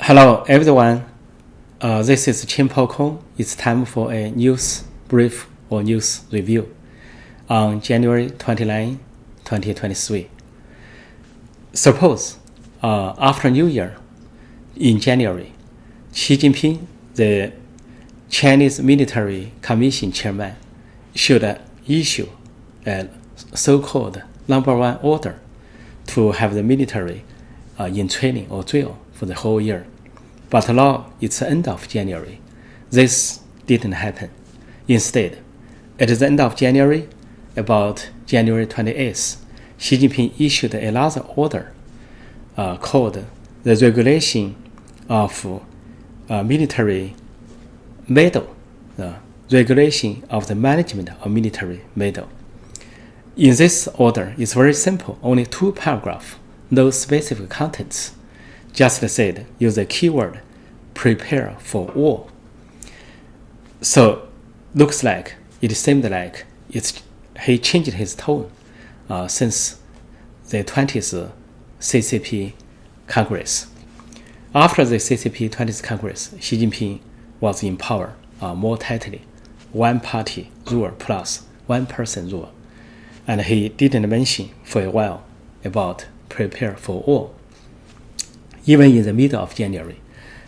Hello everyone, this is Kong. It's time for a news brief or news review on January 29, 2023. Suppose after New Year in January, Xi Jinping, the Chinese Military Commission chairman, should issue a so-called number one order to have the military in training or drill for the whole year. But now it's the end of January. This didn't happen. Instead, at the end of January, about January 28th, Xi Jinping issued another order called the Regulation of Military Medal, the Regulation of the Management of Military Medal. In this order, it's very simple, only 2 paragraphs, no specific contents. Just said, use the keyword prepare for war. So looks like, it seemed like he changed his tone since the 20th CCP Congress. After the CCP 20th Congress, Xi Jinping was in power more tightly, one party rule plus one person rule. And he didn't mention for a while about prepare for war. Even in the middle of January,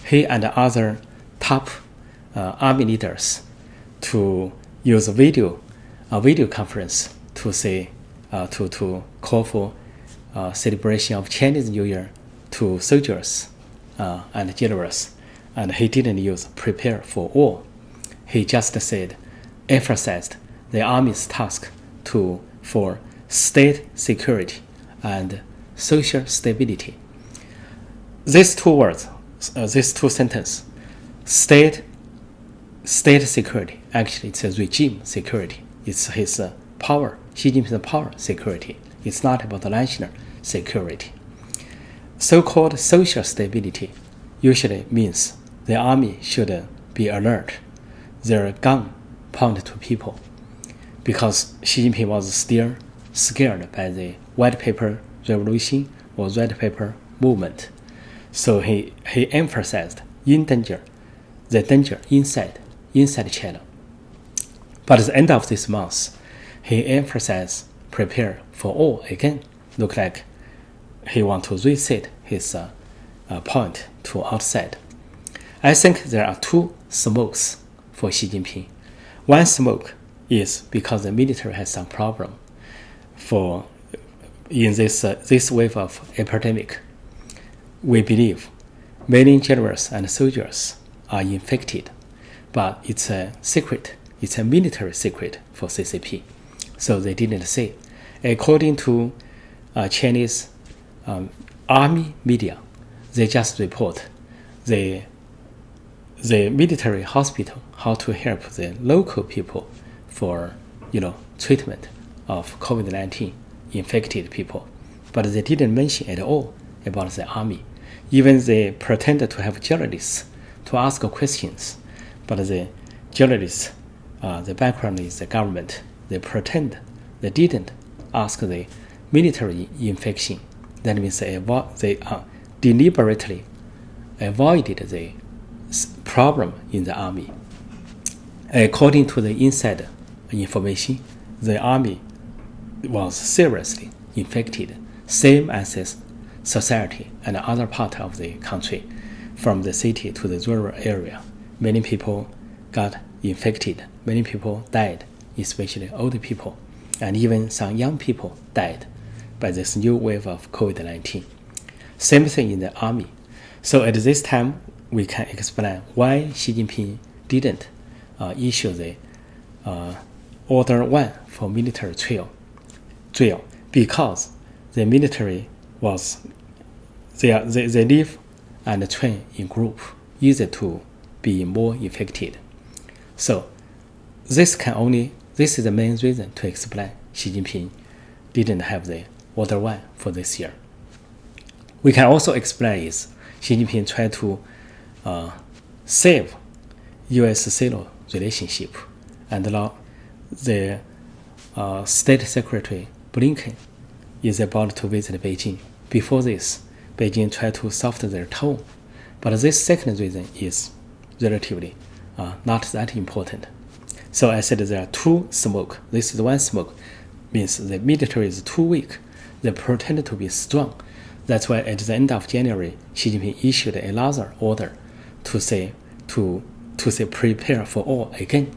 he and other top army leaders to use video conference to say to call for celebration of Chinese New Year to soldiers and generals, and he didn't use prepare for war. He just said, emphasized the army's task for state security and social stability. These 2 words, these 2 sentences, state security, actually it's a regime security. It's his power, Xi Jinping's power security. It's not about the national security. So-called social stability usually means the army should be alert, their gun pointed to people, because Xi Jinping was still scared by the white paper revolution or red paper movement. So he emphasized the danger inside China. But at the end of this month, he emphasized prepare for war again. Look like he want to reset his point to outside. I think there are 2 smokes for Xi Jinping. One smoke is because the military has some problem in this wave of epidemic. We believe many generals and soldiers are infected, but it's a secret. It's a military secret for CCP, so they didn't say. According to Chinese army media, they just report the military hospital how to help the local people for treatment of COVID-19 infected people, but they didn't mention at all about the army. Even they pretended to have journalists to ask questions, but the journalists, the background is the government. They pretend they didn't ask the military infection. That means they deliberately avoided the problem in the army. According to the inside information, the army was seriously infected, same as society and other part of the country, from the city to the rural area. Many people got infected, many people died, especially older people, and even some young people died by this new wave of COVID-19. Same thing in the army. So at this time, we can explain why Xi Jinping didn't issue the Order 1 for military drill, because the military was they live and train in group, easy to be more infected. So this is the main reason to explain Xi Jinping didn't have the Order 1 for this year. We can also explain is Xi Jinping tried to save US-Sino relationship, and now the State Secretary Blinken is about to visit Beijing. Before this, Beijing tried to soften their tone But this second reason is relatively not that important. So I said there are two smoke. This is one smoke, means the military is too weak. They pretend to be strong. That's why at the end of January, Xi Jinping issued another order to say prepare for war again.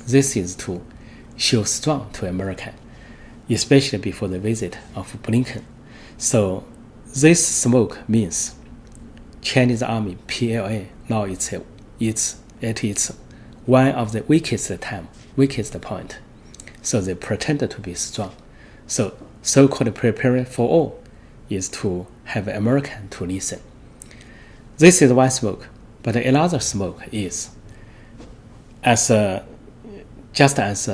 This is to show strong to America, especially before the visit of Blinken. So this smoke means Chinese army PLA now it's at its one of the weakest point. So they pretend to be strong. So so-called preparing for war is to have American to listen. This is one smoke, but another smoke is just as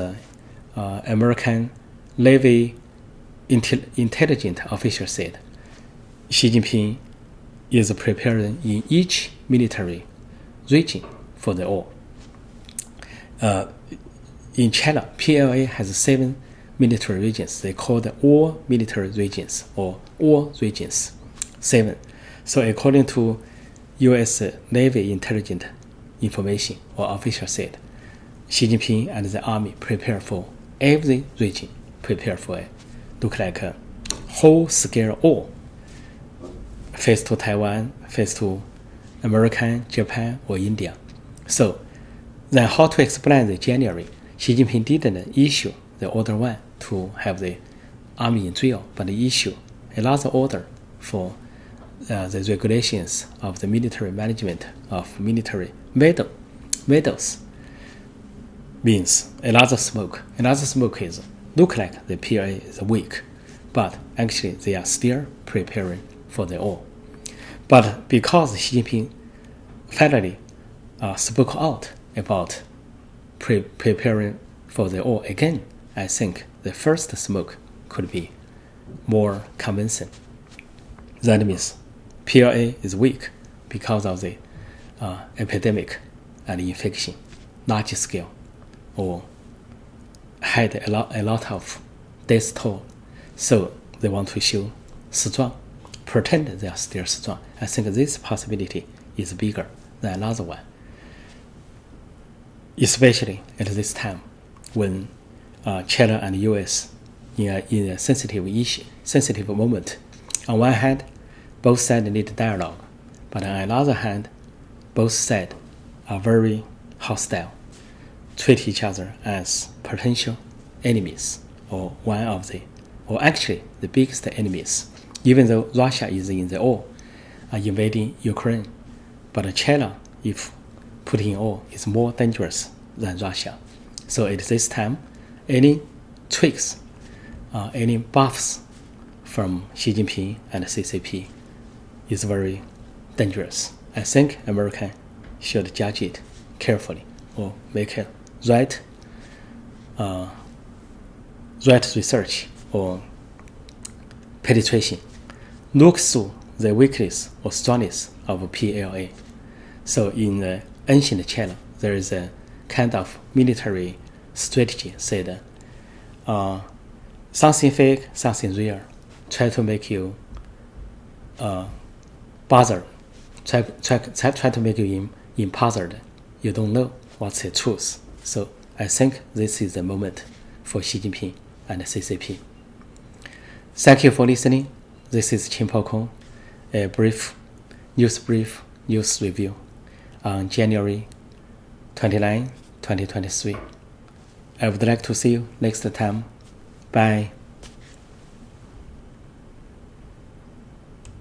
American Navy intelligence official said, Xi Jinping is preparing in each military region for the war. In China, PLA has 7 military regions. They call the all military regions or all regions, 7. So according to US Navy intelligence information or official said, Xi Jinping and the army prepare for every region, prepare for it. Look like a whole-scale war. Face to Taiwan, face to America, Japan, or India. So then how to explain the January? Xi Jinping didn't issue the order 1 to have the army in drill, but issue another order for the regulations of the military management of military medals. Means another smoke. Another smoke is look like the PLA is weak, but actually they are still preparing for the war. But because Xi Jinping finally spoke out about preparing for the war again, I think the first smoke could be more convincing. That means PLA is weak because of the epidemic and infection, large scale, or had a lot of death toll. So they want to show strong, pretend they are still strong. I think this possibility is bigger than another one, especially at this time when China and US in a sensitive moment. On one hand, both sides need dialogue, but on the other hand, both sides are very hostile, treat each other as potential enemies, or actually the biggest enemies. Even though Russia is in the war, invading Ukraine, but China, if put in war, is more dangerous than Russia. So at this time, any tricks, any buffs from Xi Jinping and CCP is very dangerous. I think America should judge it carefully or make a right research or penetration. Look through the weakness or strongness of PLA. So in the ancient China, there is a kind of military strategy said, something fake, something real. Try to make you bother. Try to make you impuzzled. You don't know what's the truth. So I think this is the moment for Xi Jinping and CCP. Thank you for listening. This is Qin Pao Kong, a brief news review on January 29, 2023. I would like to see you next time. Bye.